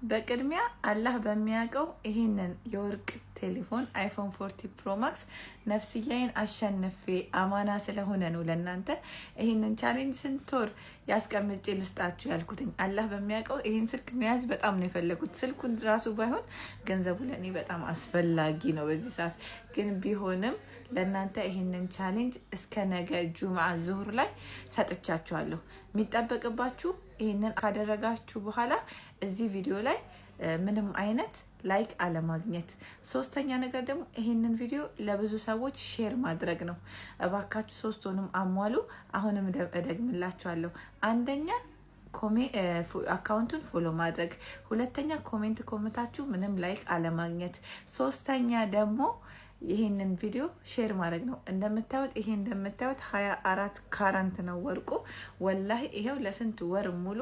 በቅድሚያ አላህ በሚያውቀው ይሄንን የወርቅ ቴሌፎን አይፎን 40 ፕሮ ማክስ ነፍስያዬን አሸንፌ አማና ስለሆነ ነው ለእናንተ ይሄንን ቻሌንጅ ስንት ወር ያስቀምጬ ልስጣችሁ ያልኩትኝ። አላህ በሚያውቀው ይሄን ስልክ መያዝ በጣም ነው የፈለኩት። ስልኩን ራሱ ባይሆን ገንዘቡ ለኔ በጣም አስፈላጊ ነው በዚህ ሰዓት። ግን ቢሆንም ለእናንተ ይሄንን ቻሌንጅ እስከ ነገ ጁምዓ ዙሁር ላይ ሰጥቻችኋለሁ። የሚጠበቅባችሁ ይሄንን ካደረጋችሁ በኋላ እዚህ ቪዲዮ ላይ ምንም አይነት ላይክ አለማግኘት፣ ሶስተኛ ነገር ደግሞ ይሄንን ቪዲዮ ለብዙ ሰዎች ሼር ማድረግ ነው። እባካችሁ ሶስቱንም አሟሉ። አሁንም እደግምላችኋለሁ። አንደኛ አካውንቱን ፎሎ ማድረግ፣ ሁለተኛ ኮሜንት ኮምታችሁ ምንም ላይክ አለማግኘት፣ ሶስተኛ ደግሞ ይሄንን ቪዲዮ ሼር ማድረግ ነው። እንደምታዩት ይሄ እንደምታዩት 24 ካራንት ነው ወርቁ። ወላሂ ይሄው ለስንት ወር ሙሉ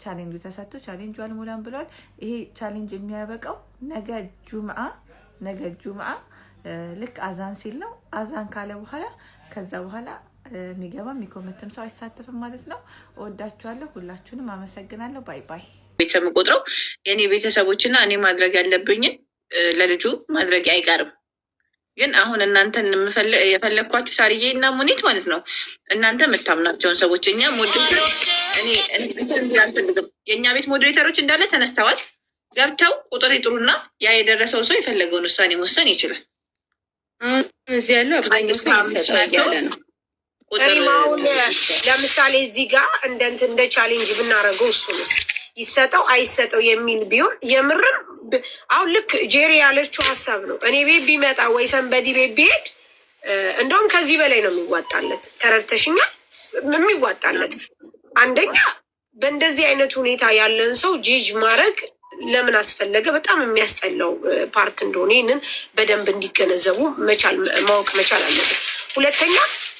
ቻሌንጁ ተሰጥቶ ቻሌንጁ አልሞላም ብሏል። ይሄ ቻሌንጅ የሚያበቃው ነገ ጁምዓ ልክ አዛን ሲል ነው። አዛን ካለ በኋላ ከዛ በኋላ የሚገባ የሚኮመትም ሰው አይሳተፍም ማለት ነው። እወዳችኋለሁ። ሁላችሁንም አመሰግናለሁ። ባይ ባይ። ቤተሰብ ቆጥረው የኔ ቤተሰቦችና እኔ ማድረግ ያለብኝን ለልጁ ማድረግ አይቀርም። ግን አሁን እናንተን የፈለግኳችሁ ሳርዬ እና ሙኒት ማለት ነው። እናንተ የምታምናቸውን ሰዎች እኛ የእኛ ቤት ሞዴሬተሮች እንዳለ ተነስተዋል። ገብተው ቁጥር ይጥሩና ያ የደረሰው ሰው የፈለገውን ውሳኔ መወሰን ይችላል። እዚህ ያለው አብዛኛው ሰው ያለ ነው። ለምሳሌ እዚህ ጋር እንደ ቻሌንጅ ብናደርገው እሱንስ ይሰጠው አይሰጠው የሚል ቢሆን የምርም አሁን ልክ ጄሪ ያለችው ሀሳብ ነው። እኔ ቤት ቢመጣ ወይ ሰንበዲ ቤት ቢሄድ እንደውም ከዚህ በላይ ነው የሚዋጣለት። ተረድተሽኛ? የሚዋጣለት አንደኛ በእንደዚህ አይነት ሁኔታ ያለን ሰው ጂጅ ማድረግ ለምን አስፈለገ? በጣም የሚያስጠላው ፓርት እንደሆነ ይህንን በደንብ እንዲገነዘቡ ማወቅ መቻል አለብን። ሁለተኛ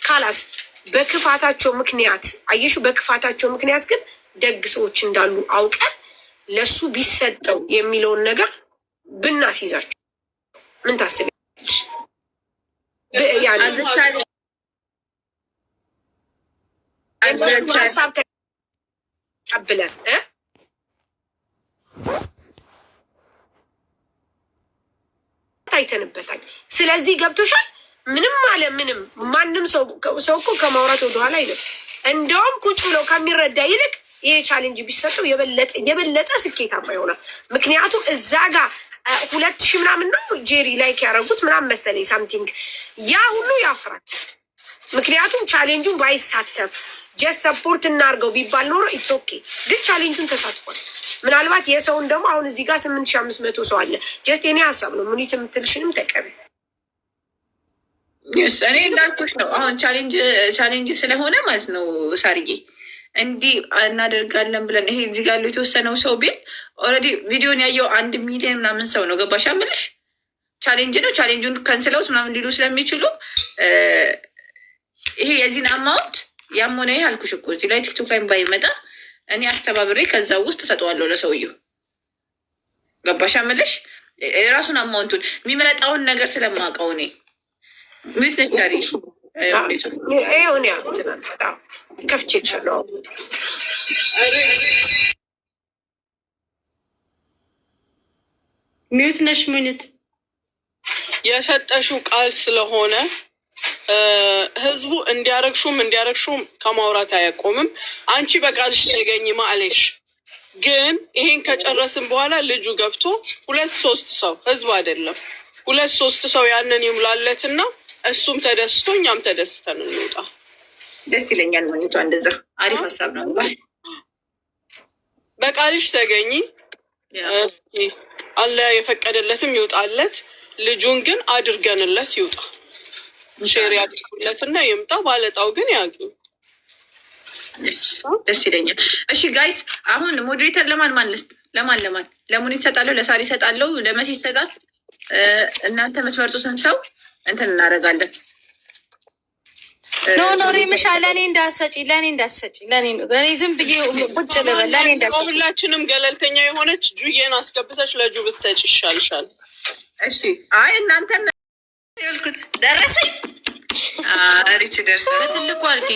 ካላስ በክፋታቸው ምክንያት አየሹ፣ በክፋታቸው ምክንያት ግን ደግ ሰዎች እንዳሉ አውቀን ለሱ ቢሰጠው የሚለውን ነገር ብናስይዛቸው ምን ታስቢያለሽ? ሀሳብ ተቀብለን አይተንበታል። ስለዚህ ገብቶሻል። ምንም አለ ምንም ማንም ሰው እኮ ከማውራት ወደኋላ አይልም። እንደውም ቁጭ ብለው ከሚረዳ ይልቅ ይሄ ቻሌንጅ ቢሰጠው የበለጠ ስኬታማ ይሆናል። ምክንያቱም እዛ ጋር 2000 ምናምን ነው ጄሪ ላይክ ያደረጉት ምናምን መሰለኝ ሳምቲንግ፣ ያ ሁሉ ያፍራል። ምክንያቱም ቻሌንጁን ባይሳተፍ ጀስት ሰፖርት እናርገው ቢባል ኖሮ ኢትስ ኦኬ። ግን ቻሌንጁን ተሳትፏል። ምናልባት የሰውን ደግሞ አሁን እዚህ ጋር 8500 ሰው አለ። ጀስት የኔ ሀሳብ ነው። ሙኒት የምትልሽንም ተቀበል። እኔ እንዳልኩሽ ነው። አሁን ቻሌንጅ ስለሆነ ማለት ነው ሳርዬ እንዲህ እናደርጋለን ብለን ይሄ እዚህ ጋር ያለው የተወሰነው ሰው ቢል ኦልሬዲ ቪዲዮን ያየው 1 ሚሊዮን ምናምን ሰው ነው። ገባሽ አምልሽ ቻሌንጅ ነው። ቻሌንጁን ከንስለውት ምናምን ሊሉ ስለሚችሉ ይሄ የዚህን አማውንት ያም ሆነ ይህ አልኩሽ እኮ እዚህ ላይ ቲክቶክ ላይ ባይመጣ እኔ አስተባብሬ ከዛ ውስጥ ሰጠዋለሁ ለሰውየው። ገባሽ አምልሽ የራሱን አማውንቱን የሚመጣውን ነገር ስለማውቀው እኔ ሚት ነቻሪ ይሁን ያሉትናል በጣም ከፍቼ ይችላል። ሚዩት ነሽ ሚኒት የሰጠሽው ቃል ስለሆነ ህዝቡ እንዲያረግሹም ከማውራት አያቆምም። አንቺ በቃልሽ ተገኝ ማለሽ። ግን ይሄን ከጨረስን በኋላ ልጁ ገብቶ 2-3 ሰው ህዝብ አይደለም 2-3 ሰው ያንን ይሙላለትና እሱም ተደስቶ እኛም ተደስተን እንውጣ። ደስ ይለኛል። ማግኘቷ እንደዛ አሪፍ ሀሳብ ነው። በቃልሽ ተገኝ። አለ የፈቀደለትም ይውጣለት። ልጁን ግን አድርገንለት ይውጣ። ሼር ያድርጉለትና ይምጣ። ባለጣው ግን ያግኝ። ደስ ይለኛል። እሺ ጋይስ፣ አሁን ሞዴሬተር ለማን ልስጥ? ለማን ለሙኒት ሰጣለሁ፣ ለሳሪ ሰጣለሁ፣ ለመሲ ሰጣት። እናንተ የምትመርጡትን ሰው እንትን እናደርጋለን። ኖ ሪምሻ ለእኔ እንዳሰጪ ለእኔ ዝም ብዬ ቁጭ ልበል። ለእኔ እንዳሰጪ ሁላችንም ገለልተኛ የሆነች ጁዬን አስገብተች ለጁ ብትሰጭ ይሻልሻል። እሺ አይ እናንተን ያልኩት ደረሰኝ። ሪች ደርሰ ትልቁ አልኪ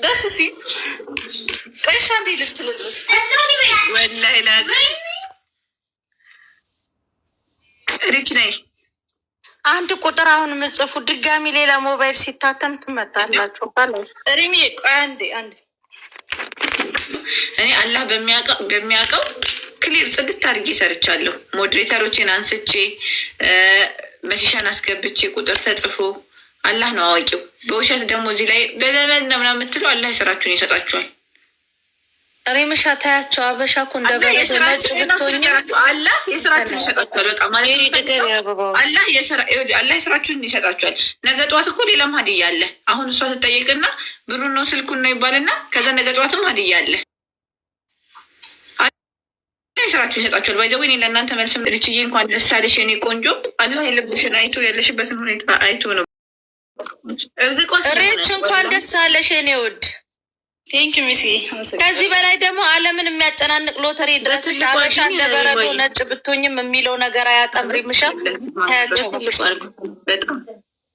ደስ ሲል ቀሻ እንዴ ልትልብስ ወላሂ ላዚ ሪች ነይ። አንድ ቁጥር አሁን የምጽፉ ድጋሚ ሌላ ሞባይል ሲታተም ትመጣላችሁ። ሪሚ ቆይ አንዴ እኔ አላህ በሚያውቀው ክሊር ጽድት አድርጌ ሰርቻለሁ። ሞዴሬተሮችን አንስቼ መሲሻን አስገብቼ ቁጥር ተጽፎ አላህ ነው አዋቂው። በውሸት ደግሞ እዚህ ላይ በዘመን ምናምን የምትለው አላህ የስራችሁን ይሰጣችኋል። ሪምሻ ታያቸው አበሻ እኮ እንደበረዶ ነጭ ብትሆኝ አላህ የስራችሁን ይሰጣችኋል። በቃ ማለት አላህ የስራችሁን ይሰጣችኋል። ነገ ጠዋት እኮ ሌላም ሀዲያ አለ። አሁን እሷ ትጠየቅና ብሩን ነው ስልኩን ነው ይባልና ከዛ ነገ ጠዋትም ሀዲያ አለ። ስራችሁን ይሰጣችኋል። ባይዘ ወይ ለእናንተ መልስም ልችዬ እንኳን ደስ አለሽ የኔ ቆንጆ። አላህ የልብሽን አይቶ ያለሽበትን ሁኔታ አይቶ ነው ሪች እንኳን ደስ አለሽ የኔ ውድ። ቴንክ ሚሲ። ከዚህ በላይ ደግሞ ዓለምን የሚያጨናንቅ ሎተሪ ድረስሽ አበሻ እንደበረዶ ነጭ ብትሆኝም የሚለው ነገር አያጣም። ሪምሻ ታያቸው በጣም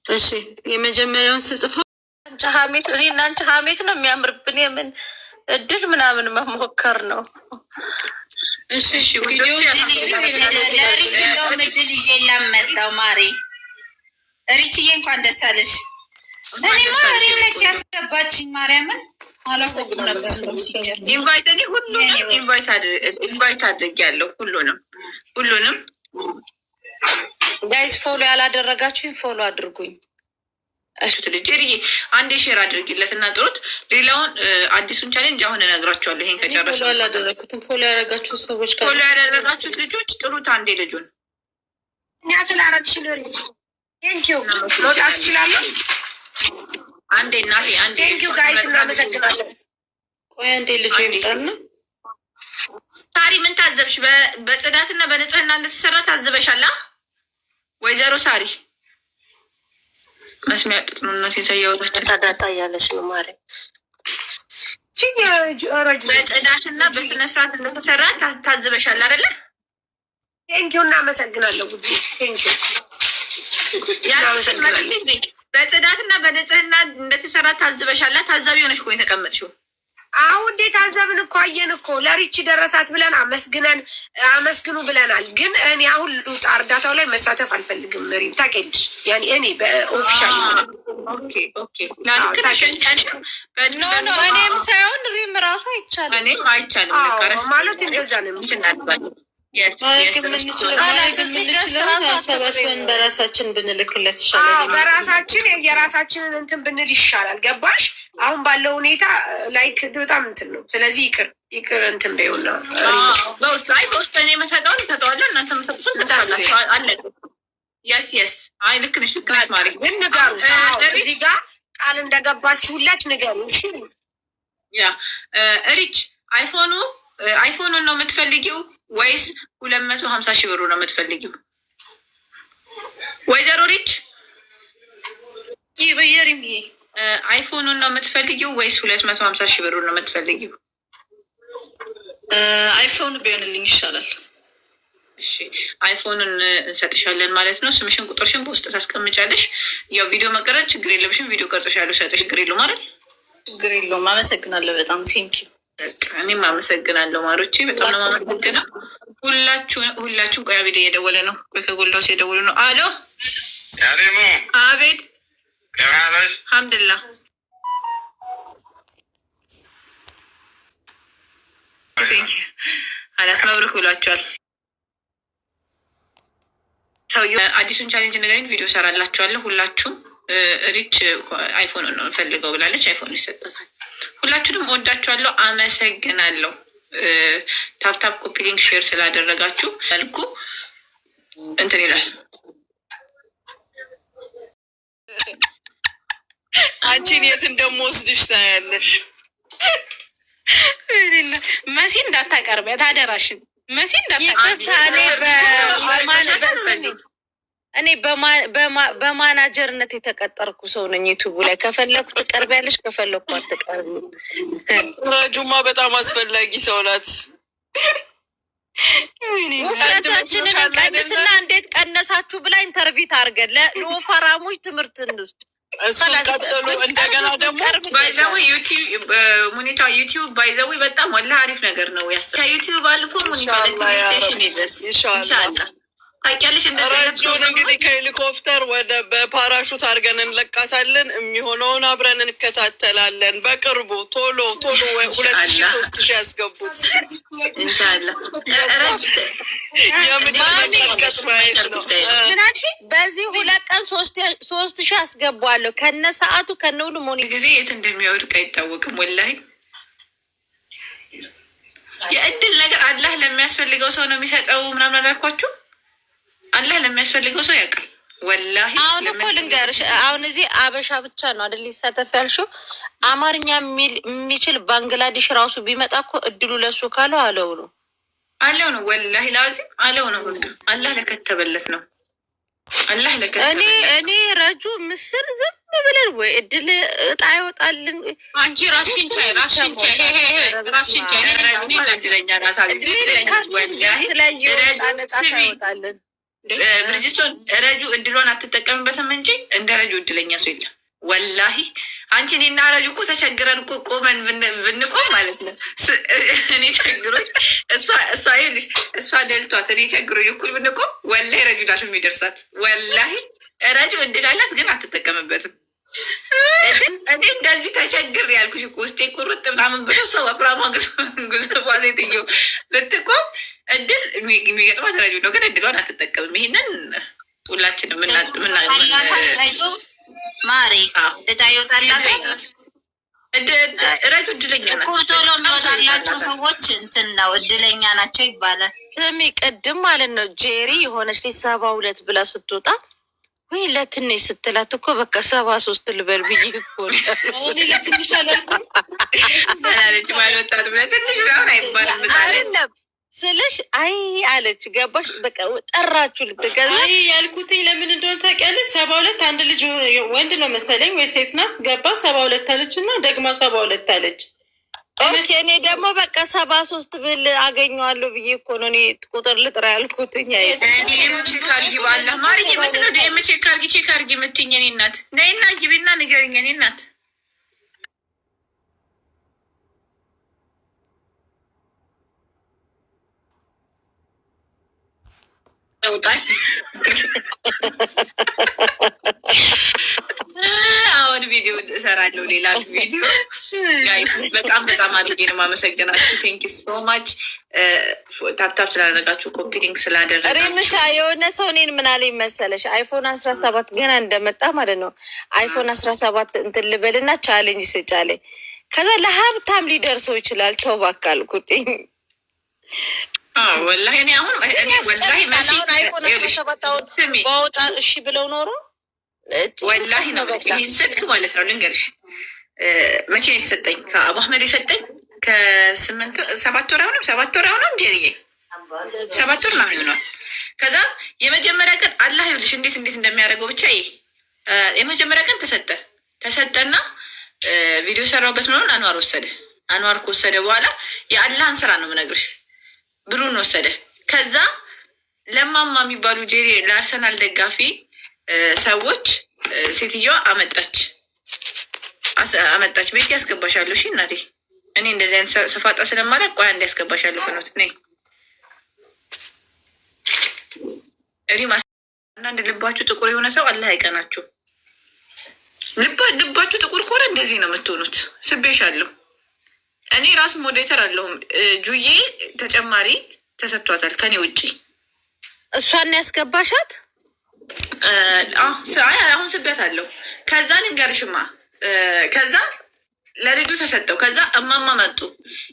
እሺ። የመጀመሪያውን ስጽፈው አንቺ ሀሜት እኔ እና አንቺ ሀሜት ነው የሚያምርብን። የምን እድል ምናምን መሞከር ነው። እሺ ለሪች እንደውም እድል ይዤ ላመጣው ማሬ። ሪችዬ እንኳን ደስ አለሽ። እኔማ ሪም ነች ያስገባችኝ ማርያምን ኢንቫይት እኔ ሁሉንም ኢንቫይት አድርጌያለሁ። ሁሉንም ጋይዝ ፎሎ ያላደረጋችሁኝ ፎሎ አድርጉኝ። እሹት ልጅ ሪዬ አንዴ ሼር አድርጊለት እና ጥሩት። ሌላውን አዲሱን ቻሌንጅ አሁን እነግራቸዋለሁ። ይሄን ከጨረሰ ያላደረግኩትን ፎሎ ያደረጋችሁ ሰዎች ፎሎ ያደረጋችሁት ልጆች ጥሩት። አንዴ ልጁን እኛ ስላረግሽል ቴንኪዩ መውጣት ትችላለሁ። አንዴ እናቴ አንዴ ቴንኪዩ ጋይስ እናመሰግናለን። ቆይ አንዴ ልጁ ይምጣና ሳሪ ምን ታዘብሽ? በጽዳትና በንጽህና እንደተሰራ ታዝበሻላ ወይዘሮ ሳሪ? መስሚያ ጥጥ ነው እናቴ ታያወራች ታዳጣ እያለች ነው ማርያም። በጽዳትና በስነ ስርዓት እንደተሰራ ታዝበሻል አይደለ? ቴንኪዩ እናመሰግናለሁ ውዴ ቴንኪዩ። በጽዳትና በንጽህና እንደተሰራ ታዝበሻላ? ታዛቢ ሆነሽ እኮ የተቀመጥሽው። አሁን እንዴት ታዘብን እኮ አየን እኮ ለሪች ደረሳት ብለን አመስግኑ ብለናል። ግን እኔ አሁን ሉጣ እርዳታው ላይ መሳተፍ አልፈልግም። መሪም ታውቂያለሽ፣ ያኔ እኔ በኦፊሻል እኔም ሳይሆን ሪም ራሱ አይቻልም። እኔም አይቻልም ማለት እንደዛ ነው። ሰባስበን በራሳችን ብንልክለት ይሻላል። በራሳችን የራሳችንን እንትን ብንል ይሻላል። ገባሽ? አሁን ባለው ሁኔታ ላይክ በጣም እንትን ነው። ስለዚህ ይቅር እንትን በይውና በውስጥ እኔ የምሰጠውን እሰጠዋለሁ። እናንተ የምሰጡትን አለ። የስ አይ ልክ ነሽ ማሪ። ግን ንገሩ እዚህ ጋር ቃል እንደገባችሁለት ንገሩ። እሺ ያ ሪች አይፎኑን ነው የምትፈልጊው ወይስ 250 ሺህ ብሩ ነው የምትፈልጊው? ወይዘሮ ሪች በየሪም አይፎኑን ነው የምትፈልጊው ወይስ 250 ሺህ ብሩ ነው የምትፈልጊው? አይፎን ቢሆንልኝ ይሻላል። እሺ አይፎኑን እንሰጥሻለን ማለት ነው። ስምሽን ቁጥርሽን በውስጥ ታስቀምጫለሽ። ያው ቪዲዮ መቀረጽ ችግር የለብሽም። ቪዲዮ ቀርጽሻለሁ ሰጥሽ ችግር የለውም አይደል? ችግር የለውም። አመሰግናለሁ በጣም ቴንኪው። እኔም አመሰግናለሁ ማሮቼ፣ በጣም ነው የማመሰግነው። ሁላችሁም ቆይ አቤት እየደወለ ነው። ቆይ ከጎልዳውስ የደወሉ ነው። አሎ ያሬሙ አቤት ከማለሽ አልሐምዱሊላህ አላስ መብሩክ ብሏቸዋል። ሰውዬው አዲሱን ቻሌንጅ ነገርን ቪዲዮ ሰራላችኋለሁ። ሁላችሁም ሪች አይፎን ነው ፈልገው ብላለች። አይፎን ይሰጣታል። ሁላችሁንም ወዳችኋለሁ። አመሰግናለሁ። ታፕታፕ ኮፒ ሊንክ ሼር ስላደረጋችሁ መልኩ እንትን ይላል። አንቺን የት እንደምወስድሽ ታያለሽ። መሲ እንዳታቀርቢያት አደራሽን። መሲ እኔ በማናጀርነት የተቀጠርኩ ሰው ነኝ። ዩቱቡ ላይ ከፈለኩ ትቀርቢያለሽ፣ ከፈለኩ አትቀርቢም። ረጁማ በጣም አስፈላጊ ሰው ናት። ውፍረታችንን እንቀንስና እንዴት ቀነሳችሁ ብላ ኢንተርቪው ታርገን ለወፈራሞች ትምህርት እንውስድ። እሱን ቀጥሉ። እንደገና ደግሞ ባይዘዊ ሙኒታ ዩቲዩብ ባይዘዊ በጣም ወላሂ አሪፍ ነገር ነው። ከዩቲዩብ አልፎ ሙኒታ ለስቴሽን ይዘስ ኢንሻላህ ታውቂያለሽ። ረጁን እንግዲህ ከሄሊኮፕተር ወደ በፓራሹት አድርገን እንለቃታለን። የሚሆነውን አብረን እንከታተላለን። በቅርቡ ቶሎ 2000-3000 ያስገቡት ኢንሻላህ። የምንቀጥቀጥ ማየት ነው። በዚህ 2 ቀን 3000 አስገባዋለሁ ከነ ሰዓቱ ከነ ሁሉ ሞኒ ጊዜ የት እንደሚያወድቅ አይታወቅም። ወላሂ የእድል ነገር አላህ ለሚያስፈልገው ሰው ነው የሚሰጠው። ምናምን አላልኳችሁ? አላህ ለሚያስፈልገው ሰው ያውቃል። ወላሂ አሁን እኮ ልንገርሽ፣ አሁን እዚህ አበሻ ብቻ ነው አይደል ሊሳተፍ ያልሽው? አማርኛ የሚችል ባንግላዴሽ ራሱ ቢመጣ እኮ እድሉ ለሱ ካለው አለው ነው ወላሂ ላዚም አለው ነው። አላህ ለከተበለት ነው። አላህ ለከተበለት እኔ ረጁ ምስር ዝም ብለን ወይ እድል እጣ ይወጣልን። አንቺ ራስሽን ቻይ ብርጅስቶን ረጁ እድሏን አትጠቀምበትም እንጂ እንደ ረጁ እድለኛ ሰው የለም። ወላሂ አንቺ እኔና ረጁ እኮ ተቸግረን እኮ ቆመን ብንቆም ማለት ነው። እኔ ቸግሮኝ እሷ ይኸውልሽ እሷ ደልቷት እኔ ቸግሮኝ እኩል ብንቆም ወላሂ ረጁ ናት የሚደርሳት። ወላሂ ረጁ እድል አላት ግን አትጠቀምበትም። እኔ እንደዚህ ተቸግር ያልኩሽ እኮ ውስጤ ቁርጥ ምናምን ብሎ ሰው አፍራማ ጉዝባ ሴትዮ ብትቆም እድል የሚገጥማት ረጁ ነው፣ ግን እድሏን አትጠቀምም። ይሄንን ሁላችንም ረጁ ማሪ እጣ ይወጣላት ረጁ እድለኛ ናት። ቶሎ የሚወጣላቸው ሰዎች እንትን ነው እድለኛ ናቸው ይባላል። ስሚ ቅድም ማለት ነው ጄሪ የሆነች 72 ብላ ስትወጣ ወይ ለትንሽ ስትላት እኮ በቃ 73 ልበል ብዬ እኮ ለትንሽ ባልወጣት ለትንሽ ሆን አይባልም አይደለም ስልሽ አይ አለች። ገባሽ? በቃ ጠራችሁ ልትገዛ ያልኩትኝ ለምን እንደሆነ ታውቂያለሽ? 72 አንድ ልጅ ወንድ ነው መሰለኝ ወይ ሴት ናት ገባ 72 አለች እና ደግማ 72 አለች። ኦኬ እኔ ደግሞ በቃ 73 ብል አገኘዋለሁ ብዬ እኮ ነው እኔ ቁጥር ልጥራ ያልኩትኝ። ቼክ አድርጊ ባላህ ማርዬ፣ ምንድን ነው ደም ቼክ አድርጊ የምትይኝ? እኔ እናት ነይና ግቢና ንገሪኝ። እኔ እናት አሁን ቪዲዮ እሰራለሁ፣ ሌላ ቪዲዮ ጋይስ። በጣም አድርጌ ነው የማመሰግናችሁ። ቴንክ ዩ ሶ ማች ታፕታፕ ስላደረጋችሁ ኮፒሊንግ ስላደረጋችሁ። ሪምሻ የሆነ ሰው እኔን ምን አለኝ መሰለሽ? አይፎን 17 ገና እንደመጣ ማለት ነው አይፎን 17 እንትን ልበልና ቻሌንጅ ስጫለኝ። ከዛ ለሀብታም ሊደርሰው ይችላል ተው እባክህ አልኩትኝ። ወላሂ እኔ አሁን ወላሂ አይፎን 17 ባወጣ እሺ ብለው ኖሮ ወላሂ ነው። ይህን ስልክ ማለት ነው ልንገርሽ፣ መቼ ነው የተሰጠኝ? ከአቡ አህመድ የሰጠኝ ከ7 ወር አሁንም ጄሪዬ 7 ወር ምናምን ይሆናል። ከዛ የመጀመሪያ ቀን አላህ ይኸውልሽ እንዴት እንደሚያደርገው ብቻ የመጀመሪያ ቀን ተሰጠና ቪዲዮ ሰራሁበት ምናምን አንዋር ከወሰደ በኋላ የአላህን ስራ ነው የምነግርሽ። ብሩን ወሰደ። ከዛ ለማማ የሚባሉ ጄሪ ለአርሰናል ደጋፊ ሰዎች ሴትዮዋ አመጣች ቤት ያስገባሻለሁ። እሺ እናቴ እኔ እንደዚህ አይነት ሰፋጣ ስለማለት ቆይ አንድ ያስገባሻለሁ። ፍኖት ነይ ሪማ። አንዳንድ ልባችሁ ጥቁር የሆነ ሰው አላህ አይቀናችሁ። ልባችሁ ጥቁር ከሆነ እንደዚህ ነው የምትሆኑት። ስቤሻለሁ። እኔ ራሱ ሞዴሬተር አለሁም ጁዬ ተጨማሪ ተሰጥቷታል ከኔ ውጭ። እሷን ያስገባሻት? አሁን ስቤት አለው። ከዛ ልንገርሽማ፣ ከዛ ለልጁ ተሰጠው። ከዛ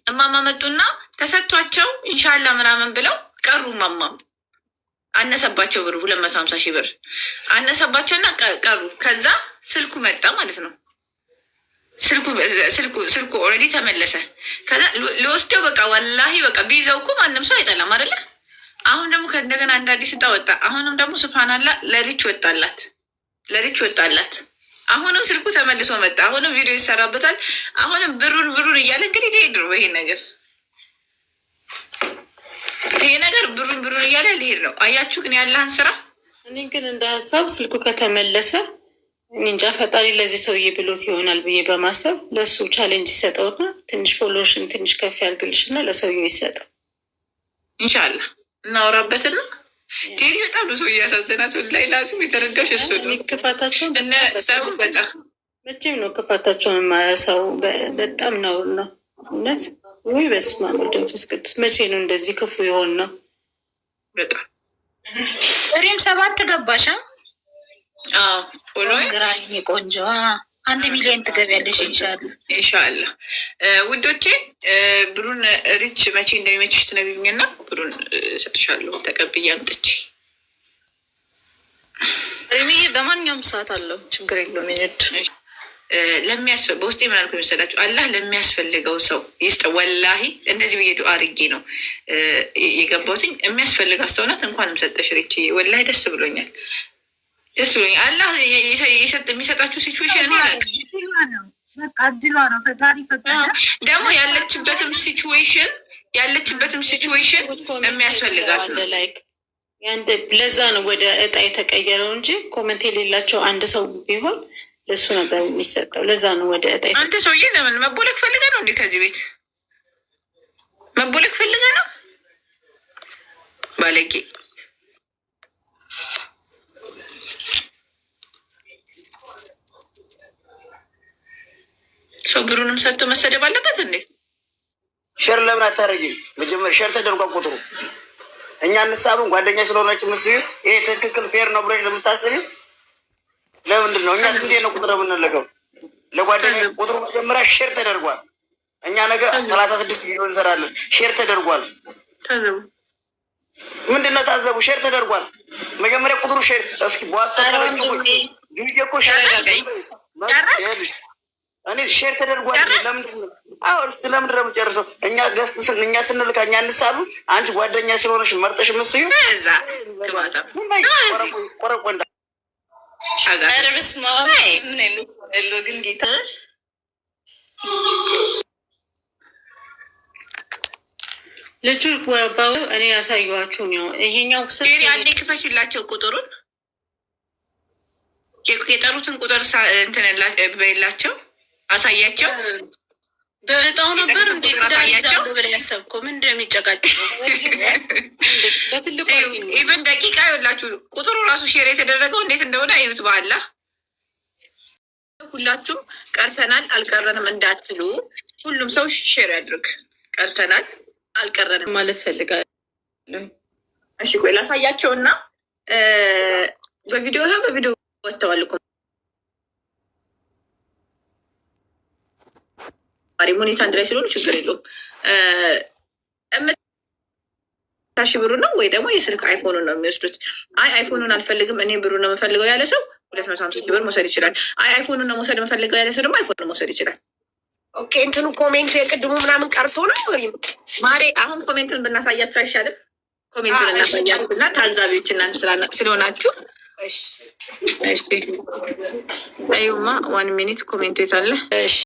እማማ መጡና ተሰጥቷቸው ኢንሻላ ምናምን ብለው ቀሩ። እማማም አነሰባቸው ብሩ 250 ሺህ ብር አነሰባቸውና ቀሩ። ከዛ ስልኩ መጣ ማለት ነው። ስልኩ ኦልሬዲ ተመለሰ። ከዛ ልወስደው በቃ ወላሂ በቃ ቢይዘው እኮ ማንም ሰው አይጠላም አይደለ? አሁን ደግሞ ከእንደገና እንደ አዲስ እጣ ወጣ። አሁንም ደግሞ ስብሃናላ ለሪች ወጣላት። አሁንም ስልኩ ተመልሶ መጣ። አሁንም ቪዲዮ ይሰራበታል። አሁንም ብሩን እያለ እንግዲህ ሊሄድ ነው ይሄ ነገር ብሩን እያለ ሊሄድ ነው። አያችሁ ግን ያለህን ስራ። እኔ ግን እንደ ሀሳብ ስልኩ ከተመለሰ እንጃ ፈጣሪ ለዚህ ሰውዬ ብሎት ይሆናል ብዬ በማሰብ ለእሱ ቻሌንጅ ይሰጠውና ትንሽ ፎሎሽን ትንሽ ከፍ ያድርግልሽና ለሰውዬው ይሰጠው። ኢንሻላህ እናወራበትና ጄሪ በጣም ነው ሰው እያሳዘናት ላይ ላዚም የተረዳሽ እሱ ነው። ክፋታቸውን እነ ሰሙ በጣም መቼም ነው ክፋታቸውን የማያሳው በጣም ነው እውነት። ወይ በስመ አብ ወወልድ ወመንፈስ ቅዱስ መቼ ነው እንደዚህ ክፉ የሆን ነው? በጣም ሪም 7 ገባሻ? ፎሎ ግራኝ ቆንጆ 1 ሚሊዮን ትገቢያለሽ ኢንሻአላህ ውዶቼ። ብሩን ሪች መቼ እንደሚመችሽ ትነግሪኝና ብሩን ሰጥሻለሁ ተቀብዬ አምጥቼ። ሪሚዬ በማንኛውም ሰዓት አለው ችግር የለውም። በውስጤ ምን አልኩኝ መሰላችሁ? አላህ ለሚያስፈልገው ሰው ይስጥ። ወላሂ እንደዚህ ብዬ ዱዓ አድርጌ ነው የገባሁትኝ። የሚያስፈልጋት ሰው ናት። እንኳንም ሰጠሽ ሪችዬ፣ ወላሂ ደስ ብሎኛል። ደስ ብሎኛል። አላህ የሚሰጣችሁ ሲቹዌሽን እኔ አላውቅም። ደግሞ ያለችበትም ሲቹዌሽን የሚያስፈልጋት ነው። ለዛ ነው ወደ እጣ የተቀየረው እንጂ ኮመንት የሌላቸው አንድ ሰው ቢሆን ለሱ ነበር የሚሰጠው። ለዛ ነው ወደ እጣ። አንተ ሰውዬ ለምን መቦለክ ፈልገ ነው እንዴ? ከዚህ ቤት መቦለክ ፈልገ ነው ባለጌ። ሰው ብሩንም ሰጥቶ መሰደብ አለበት እንዴ? ሸር ለምን አታረጊም? መጀመሪያ ሸር ተደርጓል ቁጥሩ። እኛ እንሳብም ጓደኛ ስለሆነች ምስዩ ይሄ ትክክል ፌር ነው ብለሽ ለምታስቢው ለምንድን ነው? እኛ ስንቴ ነው ቁጥር የምንልከው ለጓደኛ? ቁጥሩ መጀመሪያ ሼር ተደርጓል። እኛ ነገ 36 ቪዲዮ እንሰራለን። ሼር ተደርጓል። ታዘቡ። ምንድን ነው ታዘቡ? ሼር ተደርጓል። መጀመሪያ ቁጥሩ ሼር እስኪ በዋትስአፕ እኮ ሼር እኔ ሼር ተደርጓል። ለምንድን ነው? አዎ እስኪ ለምንድን ነው የምጨርሰው? እኛ ገስት እኛ ስንልካ እኛ እንሳሉ። አንቺ ጓደኛ ስለሆነሽ መርጠሽ ምስዩ እዛ ግባታ ቆረቆ እንዳ ግን ጌታ ልጁ ባው እኔ ያሳየኋችሁ ነው። ይሄኛው ሴሪ አንዴ ክፈችላቸው ቁጥሩን፣ የጠሩትን ቁጥር እንትን በሌላቸው አሳያቸው። በእጣው ነበር እንዴ አሳያቸው ብለህ ያሰብከው ምን እንደሚጨቃጨቀው ኢቨን ደቂቃ ይኸውላችሁ ቁጥሩ ራሱ ሼር የተደረገው እንዴት እንደሆነ አዩት። በኋላ ሁላችሁም ቀርተናል አልቀረንም እንዳትሉ፣ ሁሉም ሰው ሼር ያድርግ። ቀርተናል አልቀረንም ማለት ፈልጋለሁ። እሺ ቆይ ላሳያቸው እና በቪዲዮ ወጥተዋል እኮ ሞኔታ አንድ ላይ ስለሆኑ ችግር የለውም። ታሺ ብሩ ነው ወይ ደግሞ የስልክ አይፎኑን ነው የሚወስዱት? አይ አይፎኑን አልፈልግም እኔ ብሩ ነው የምፈልገው ያለ ሰው 250 ብር መውሰድ ይችላል። አይ አይፎኑን ነው መውሰድ የምፈልገው ያለ ሰው ደግሞ አይፎኑን መውሰድ ይችላል። ኦኬ እንትኑ ኮሜንቱ የቅድሙ ምናምን ቀርቶ ነው ማሬ። አሁን ኮሜንቱን ብናሳያችሁ አይሻልም? ኮሜንቱን እናሳያችሁ እና ታዛቢዎች እናንተ ስለሆናችሁ። እሺ አዩማ 1 ሚኒት ኮሜንቱ የታለ?